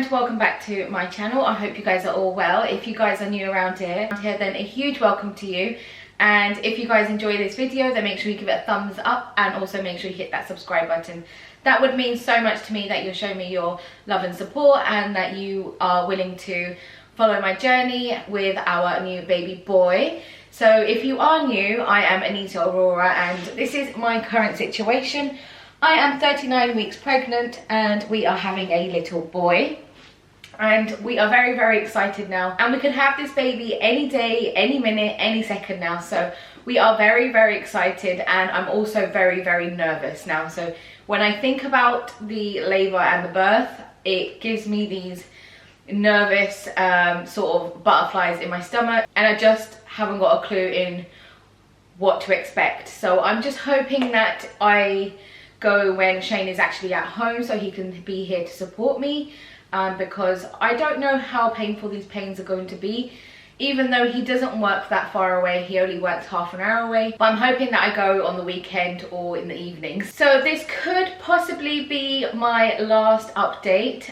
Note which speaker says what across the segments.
Speaker 1: and welcome back to my channel. I hope you guys are all well. If you guys are new around here, then a huge welcome to you. And if you guys enjoy this video, then make sure you give it a thumbs up and also make sure you hit that subscribe button. That would mean so much to me, that you're showing me your love and support and that you are willing to follow my journey with our new baby boy. So if you are new, I am Anita Arora and this is my current situation. I am 39 weeks pregnant and we are having a little boy. And we are very, very excited now. And we can have this baby any day, any minute, any second now. So we are very, very excited. And I'm also very, very nervous now. So when I think about the labor and the birth, it gives me these nervous sort of butterflies in my stomach. And I just haven't got a clue in what to expect. So I'm just hoping that I go when Shane is actually at home so he can be here to support me, because I don't know how painful these pains are going to be. Even though he doesn't work that far away, he only works half an hour away, but I'm hoping that I go on the weekend or in the evenings. So this could possibly be my last update.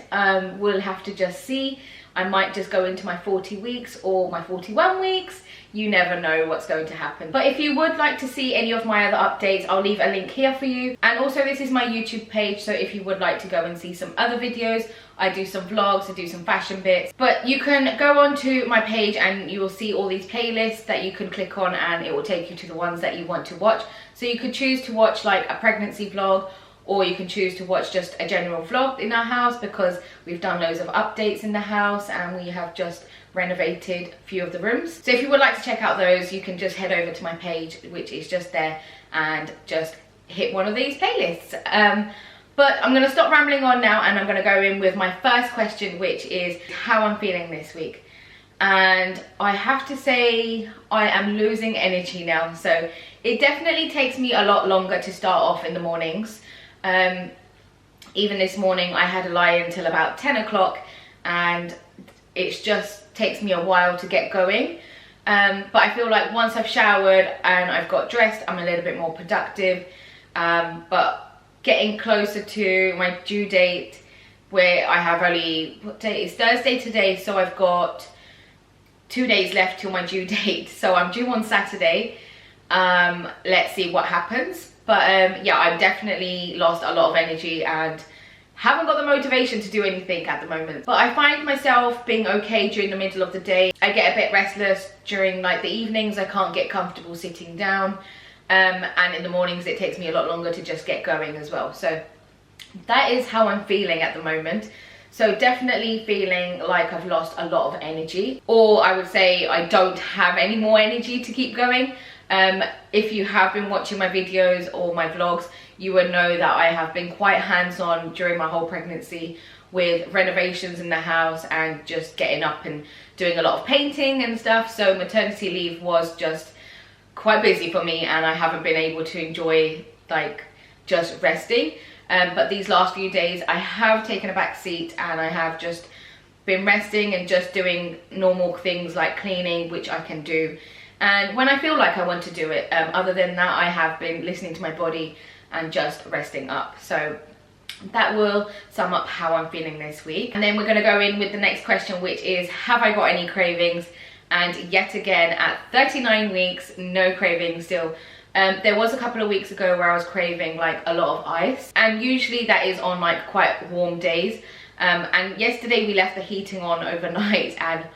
Speaker 1: We'll have to just see. I might just go into my 40 weeks or my 41 weeks. You never know what's going to happen. But if you would like to see any of my other updates, I'll leave a link here for you. And also this is my YouTube page, so if you would like to go and see some other videos, I do some vlogs, I do some fashion bits. But you can go onto my page and you will see all these playlists that you can click on and it will take you to the ones that you want to watch. So you could choose to watch like a pregnancy vlog, or you can choose to watch just a general vlog in our house, because we've done loads of updates in the house and we have just renovated a few of the rooms. So if you would like to check out those, you can just head over to my page, which is just there, and just hit one of these playlists. But I'm going to stop rambling on now and I'm going to go in with my first question, which is how I'm feeling this week. And I have to say I am losing energy now. So it definitely takes me a lot longer to start off in the mornings. Even this morning I had to lie until about 10 o'clock and it just takes me a while to get going. But I feel like once I've showered and I've got dressed, I'm a little bit more productive. But getting closer to my due date, where I have only, what day is Thursday today, so I've got 2 days left till my due date. So I'm due on Saturday. Let's see what happens. But yeah, I've definitely lost a lot of energy and haven't got the motivation to do anything at the moment. But I find myself being okay during the middle of the day. I get a bit restless during like the evenings. I can't get comfortable sitting down. And in the mornings it takes me a lot longer to just get going as well. So that is how I'm feeling at the moment. So definitely feeling like I've lost a lot of energy, or I would say I don't have any more energy to keep going. If you have been watching my videos or my vlogs, you would know that I have been quite hands-on during my whole pregnancy with renovations in the house and just getting up and doing a lot of painting and stuff. So maternity leave was just quite busy for me and I haven't been able to enjoy like just resting. But these last few days I have taken a back seat and I have just been resting and just doing normal things like cleaning, which I can do and when I feel like I want to do it. Other than that, I have been listening to my body and just resting up. So that will sum up how I'm feeling this week. And then we're going to go in with the next question, which is, have I got any cravings? And yet again, at 39 weeks, no cravings still. There was a couple of weeks ago where I was craving like a lot of ice, and usually that is on like quite warm days. And yesterday we left the heating on overnight and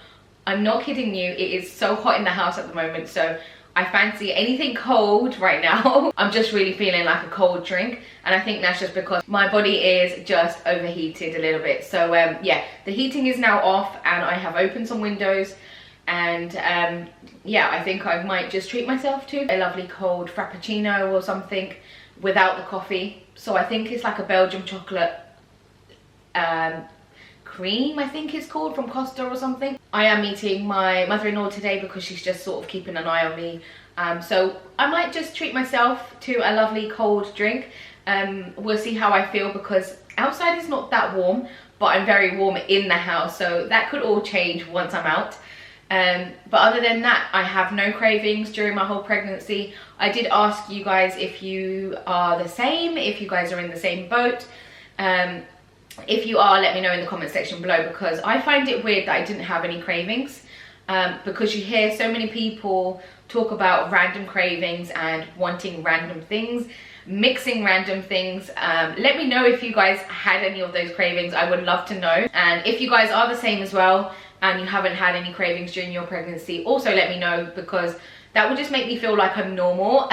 Speaker 1: I'm not kidding you, it is so hot in the house at the moment, so I fancy anything cold right now. I'm just really feeling like a cold drink, and I think that's just because my body is just overheated a little bit. So yeah, the heating is now off and I have opened some windows, and yeah, I think I might just treat myself to a lovely cold frappuccino or something without the coffee. So I think it's like a Belgian chocolate cream, I think it's called, from Costa or something. I am meeting my mother-in-law today because she's just sort of keeping an eye on me. So I might just treat myself to a lovely cold drink. We'll see how I feel, because outside is not that warm, but I'm very warm in the house, so that could all change once I'm out. But other than that, I have no cravings during my whole pregnancy. I did ask you guys if you are the same, if you guys are in the same boat. If you are, let me know in the comment section below, because I find it weird that I didn't have any cravings, because you hear so many people talk about random cravings and wanting random things, mixing random things. Let me know if you guys had any of those cravings. I would love to know. And if you guys are the same as well and you haven't had any cravings during your pregnancy, also let me know, because that would just make me feel like I'm normal.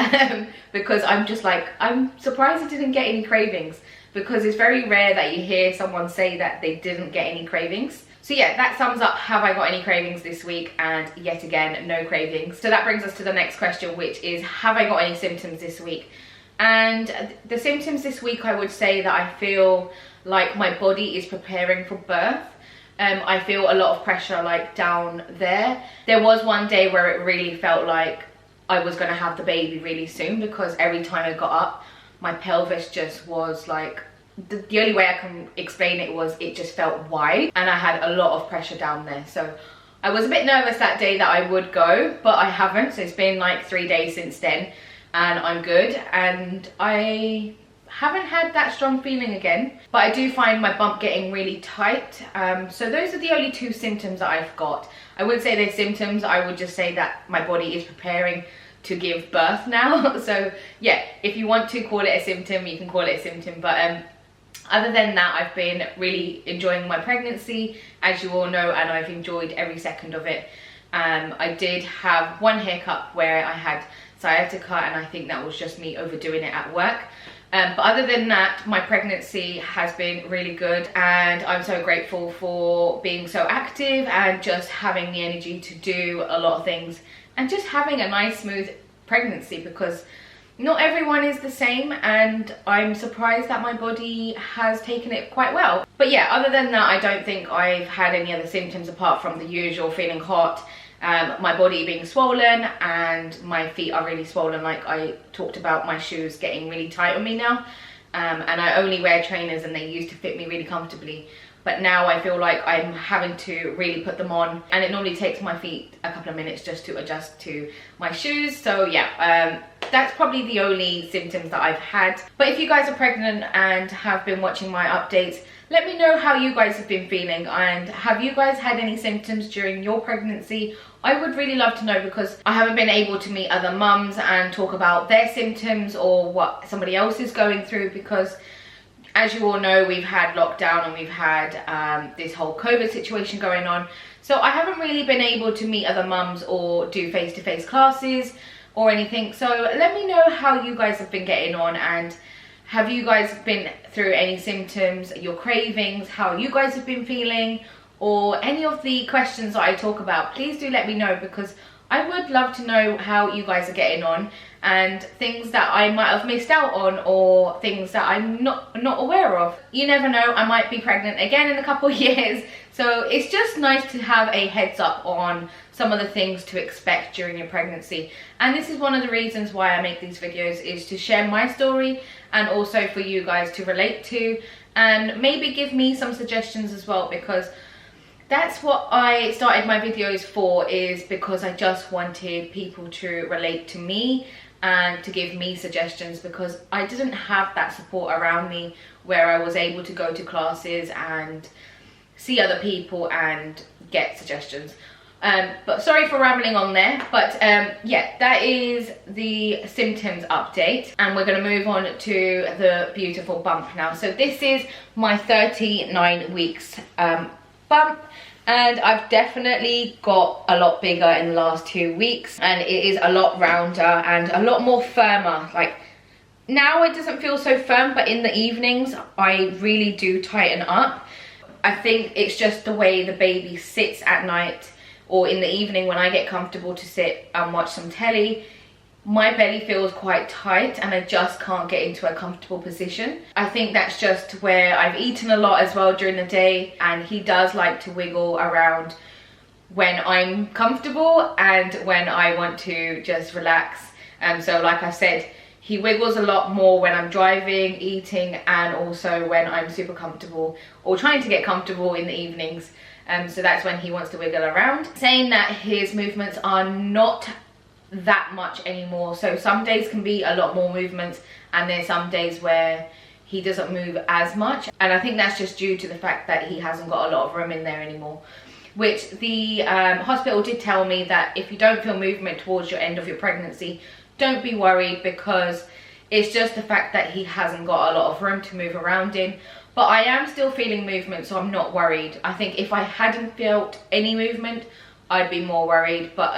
Speaker 1: Because I'm just like, I'm surprised I didn't get any cravings, because it's very rare that you hear someone say that they didn't get any cravings. So yeah, that sums up have I got any cravings this week, and yet again, no cravings. So that brings us to the next question, which is, have I got any symptoms this week? And the symptoms this week, I would say that I feel like my body is preparing for birth. I feel a lot of pressure like down there. There was one day where it really felt like I was gonna have the baby really soon, because every time I got up, my pelvis just was like, the only way I can explain it was it just felt wide, and I had a lot of pressure down there. So I was a bit nervous that day that I would go, but I haven't. So it's been like 3 days since then, and I'm good, and I haven't had that strong feeling again. But I do find my bump getting really tight. So those are the only 2 symptoms that I've got. I wouldn't say they're symptoms, I would just say that my body is preparing to give birth now. So yeah, if you want to call it a symptom, you can call it a symptom. But other than that, I've been really enjoying my pregnancy, as you all know, and I've enjoyed every second of it. I did have one haircut where I had sciatica, and I think that was just me overdoing it at work. But other than that, my pregnancy has been really good, and I'm so grateful for being so active and just having the energy to do a lot of things, and just having a nice smooth pregnancy, because not everyone is the same, and I'm surprised that my body has taken it quite well. But yeah, other than that, I don't think I've had any other symptoms apart from the usual feeling hot, my body being swollen, and my feet are really swollen. Like I talked about, my shoes getting really tight on me now, and I only wear trainers, and they used to fit me really comfortably. But now I feel like I'm having to really put them on, and it normally takes my feet a couple of minutes just to adjust to my shoes. So yeah, that's probably the only symptoms that I've had. But if you guys are pregnant and have been watching my updates, let me know how you guys have been feeling, and have you guys had any symptoms during your pregnancy? I would really love to know, because I haven't been able to meet other mums and talk about their symptoms or what somebody else is going through, because as you all know, we've had lockdown and we've had this whole COVID situation going on. So I haven't really been able to meet other mums or do face-to-face classes or anything. So let me know how you guys have been getting on, and have you guys been through any symptoms, your cravings, how you guys have been feeling, or any of the questions that I talk about. Please do let me know, because I would love to know how you guys are getting on, and things that I might have missed out on, or things that I'm not aware of. You never know, I might be pregnant again in a couple of years. So it's just nice to have a heads up on some of the things to expect during your pregnancy. And this is one of the reasons why I make these videos, is to share my story, and also for you guys to relate to, and maybe give me some suggestions as well, because that's what I started my videos for, is because I just wanted people to relate to me and to give me suggestions, because I didn't have that support around me where I was able to go to classes and see other people and get suggestions. But sorry for rambling on there, but yeah, that is the symptoms update, and we're going to move on to the beautiful bump now. So this is my 39 weeks bump, and I've definitely got a lot bigger in the last 2 weeks, and it is a lot rounder and a lot more firmer. Like now it doesn't feel so firm, but in the evenings I really do tighten up. I think it's just the way the baby sits at night, or in the evening when I get comfortable to sit and watch some telly. My belly feels quite tight, and I just can't get into a comfortable position. I think that's just where I've eaten a lot as well during the day, and he does like to wiggle around when I'm comfortable and when I want to just relax. So like I said, he wiggles a lot more when I'm driving, eating, and also when I'm super comfortable or trying to get comfortable in the evenings. So that's when he wants to wiggle around. Saying that, his movements are not that much anymore. So some days can be a lot more movements, and there's some days where he doesn't move as much, and I think that's just due to the fact that he hasn't got a lot of room in there anymore. Which the hospital did tell me that if you don't feel movement towards your end of your pregnancy, don't be worried, because it's just the fact that he hasn't got a lot of room to move around in. But I am still feeling movement, so I'm not worried. I think if I hadn't felt any movement, I'd be more worried. But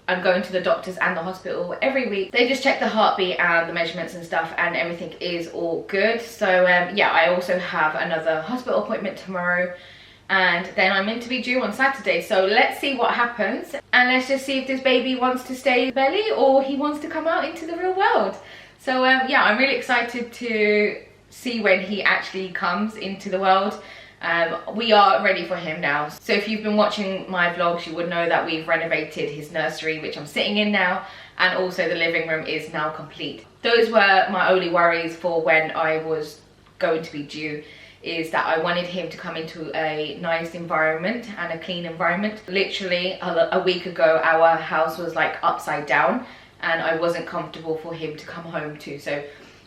Speaker 1: I'm going to the doctors and the hospital every week. They just check the heartbeat and the measurements and stuff, and everything is all good. So yeah, I also have another hospital appointment tomorrow, and then I'm meant to be due on Saturday. So let's see what happens, and let's just see if this baby wants to stay in the belly or he wants to come out into the real world. So yeah, I'm really excited to see when he actually comes into the world. We are ready for him now. So if you've been watching my vlogs, you would know that we've renovated his nursery, which I'm sitting in now, and also the living room is now complete. Those were my only worries for when I was going to be due, is that I wanted him to come into a nice environment and a clean environment. Literally a week ago, our house was like upside down, and I wasn't comfortable for him to come home to. So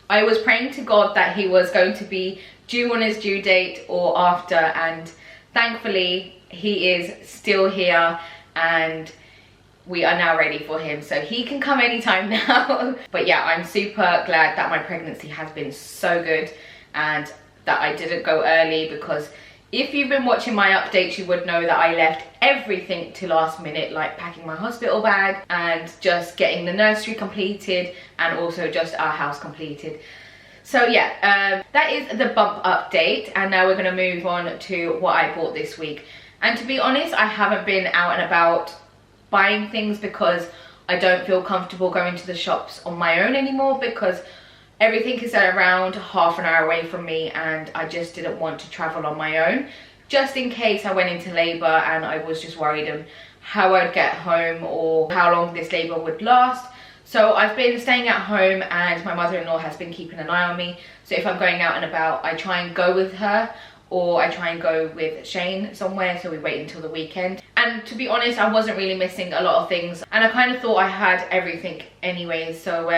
Speaker 1: I was praying to God that he was going to be due on his due date or after, and thankfully he is still here, and we are now ready for him, so he can come anytime now. But yeah, I'm super glad that my pregnancy has been so good and that I didn't go early, because if you've been watching my updates, you would know that I left everything to last minute, like packing my hospital bag and just getting the nursery completed, and also just our house completed. So yeah, that is the bump update, and now we're going to move on to what I bought this week. And to be honest, I haven't been out and about buying things because I don't feel comfortable going to the shops on my own anymore, because everything is around half an hour away from me, and I just didn't want to travel on my own, just in case I went into labour and I was just worried on how I'd get home or how long this labour would last. So I've been staying at home, and my mother-in-law has been keeping an eye on me. So if I'm going out and about, I try and go with her, or I try and go with Shane somewhere, so we wait until the weekend. And to be honest, I wasn't really missing a lot of things, and I kind of thought I had everything anyway. So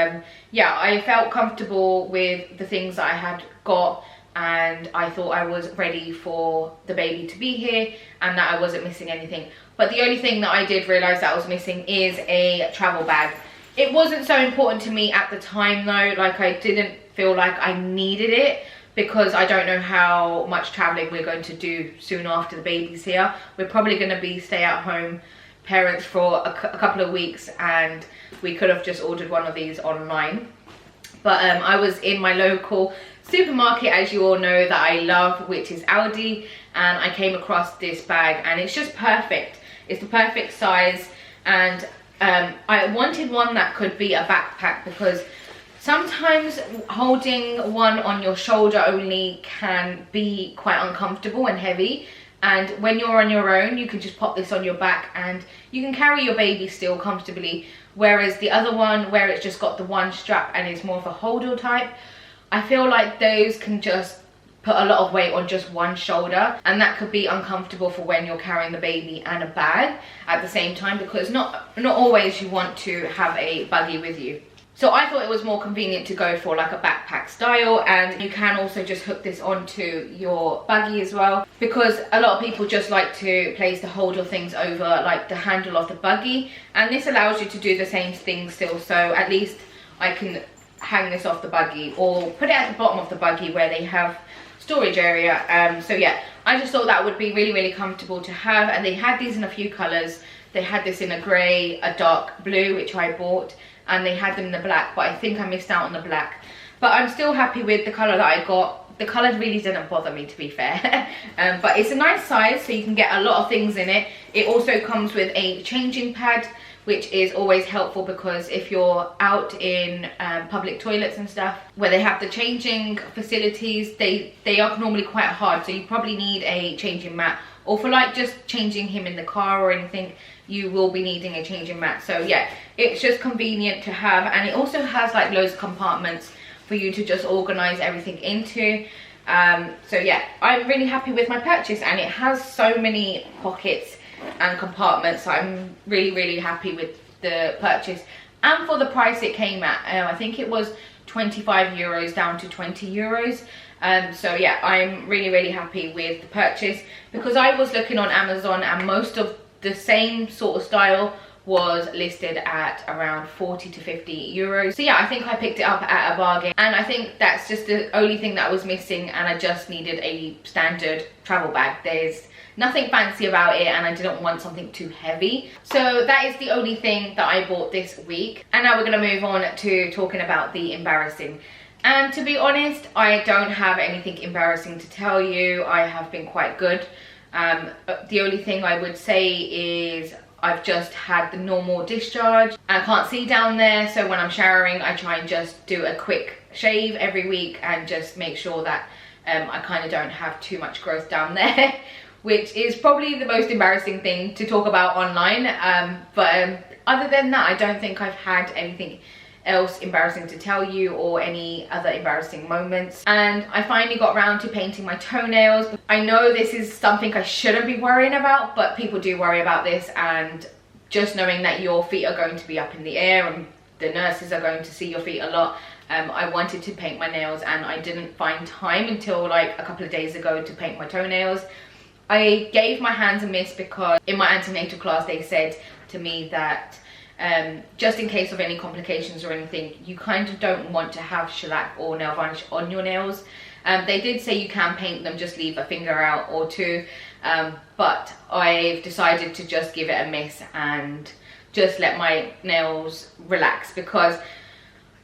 Speaker 1: yeah, I felt comfortable with the things that I had got, and I thought I was ready for the baby to be here and that I wasn't missing anything. But the only thing that I did realise that I was missing is a travel bag. It wasn't so important to me at the time though, like I didn't feel like I needed it, because I don't know how much traveling we're going to do soon after the baby's here. We're probably going to be stay-at-home parents for a couple of weeks, and we could have just ordered one of these online. But I was in my local supermarket, as you all know, that I love, which is Aldi, and I came across this bag, and it's just perfect. It's the perfect size, and I wanted one that could be a backpack, because sometimes holding one on your shoulder only can be quite uncomfortable and heavy, and when you're on your own, you can just pop this on your back and you can carry your baby still comfortably. Whereas the other one, where it's just got the one strap and it's more of a holder type, I feel like those can just put a lot of weight on just one shoulder, and that could be uncomfortable for when you're carrying the baby and a bag at the same time, because not always you want to have a buggy with you. So I thought it was more convenient to go for like a backpack style, and you can also just hook this onto your buggy as well, because a lot of people just like to place the holder things over like the handle of the buggy, and this allows you to do the same thing still. So at least I can hang this off the buggy or put it at the bottom of the buggy where they have storage area. So yeah, I just thought that would be really comfortable to have, and they had these in a few colors. They had this in a grey, a dark blue, which I bought, and they had them in the black, but I think I missed out on the black. But I'm still happy with the colour that I got. The colour really didn't bother me, to be fair. But it's a nice size, so you can get a lot of things in it. It also comes with a changing pad, which is always helpful, because if you're out in public toilets and stuff where they have the changing facilities, they are normally quite hard, so you probably need a changing mat, or for like just changing him in the car or anything, you will be needing a changing mat. So yeah, it's just convenient to have, and it also has like loads of compartments for you to just organize everything into. So yeah, I'm really happy with my purchase, and it has so many pockets and compartments. So I'm really happy with the purchase, and for the price it came at. I think it was 25 euros down to 20 euros. So yeah, I'm really happy with the purchase, because I was looking on Amazon and most of the same sort of style was listed at around 40 to 50 euros. So yeah, I think I picked it up at a bargain, and I think that's just the only thing that was missing, and I just needed a standard travel bag. There's nothing fancy about it, and I didn't want something too heavy. So that is the only thing that I bought this week. And now we're going to move on to talking about the embarrassing. And to be honest, I don't have anything embarrassing to tell you. I have been quite good. The only thing I would say is I've just had the normal discharge. I can't see down there, so when I'm showering I try and just do a quick shave every week and just make sure that I kind of don't have too much growth down there, which is probably the most embarrassing thing to talk about online. But other than that, I don't think I've had anything else embarrassing to tell you, or any other embarrassing moments. And I finally got around to painting my toenails. I know this is something I shouldn't be worrying about, but people do worry about this, and just knowing that your feet are going to be up in the air and the nurses are going to see your feet a lot, I wanted to paint my nails, and I didn't find time until like a couple of days ago to paint my toenails. I gave my hands a miss because in my antenatal class they said to me that just in case of any complications or anything, you kind of don't want to have shellac or nail varnish on your nails. They did say you can paint them, just leave a finger out or two, but I've decided to just give it a miss and just let my nails relax, because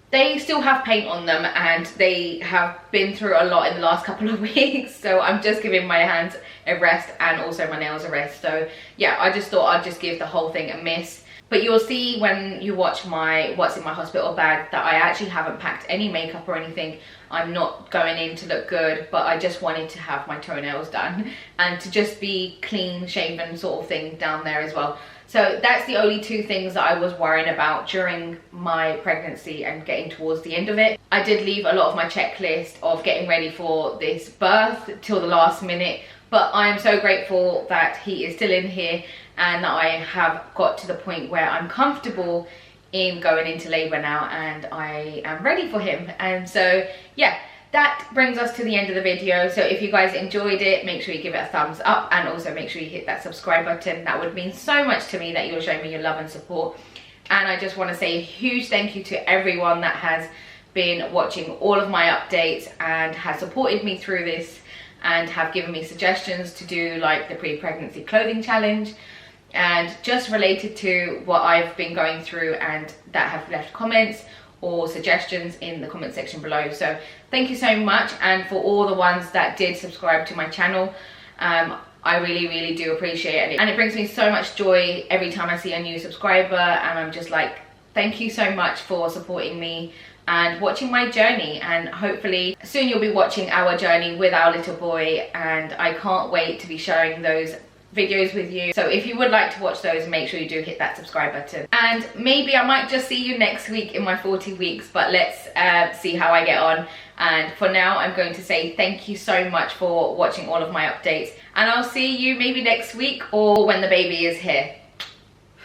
Speaker 1: they still have paint on them and they have been through a lot in the last couple of weeks. So I'm just giving my hands a rest and also my nails a rest. So yeah, I just thought I'd just give the whole thing a miss. But you'll see when you watch my what's in my hospital bag that I actually haven't packed any makeup or anything. I'm not going in to look good, but I just wanted to have my toenails done and to just be clean shaven sort of thing down there as well. So that's the only two things that I was worrying about during my pregnancy and getting towards the end of it. I did leave a lot of my checklist of getting ready for this birth till the last minute, but I am so grateful that he is still in here and that I have got to the point where I'm comfortable in going into labour now and I am ready for him. And so yeah, that brings us to the end of the video. So if you guys enjoyed it, make sure you give it a thumbs up, and also make sure you hit that subscribe button. That would mean so much to me that you're showing me your love and support. And I just want to say a huge thank you to everyone that has been watching all of my updates and has supported me through this and have given me suggestions to do, like the pre-pregnancy clothing challenge, and just related to what I've been going through, and that have left comments or suggestions in the comment section below. So thank you so much. And for all the ones that did subscribe to my channel, I really do appreciate it, and it brings me so much joy every time I see a new subscriber, and I'm just like, thank you so much for supporting me and watching my journey. And hopefully soon you'll be watching our journey with our little boy, and I can't wait to be sharing those videos with you. So if you would like to watch those, make sure you do hit that subscribe button, and maybe I might just see you next week in my 40 weeks, but let's see how I get on. And for now, I'm going to say thank you so much for watching all of my updates, and I'll see you maybe next week or when the baby is here.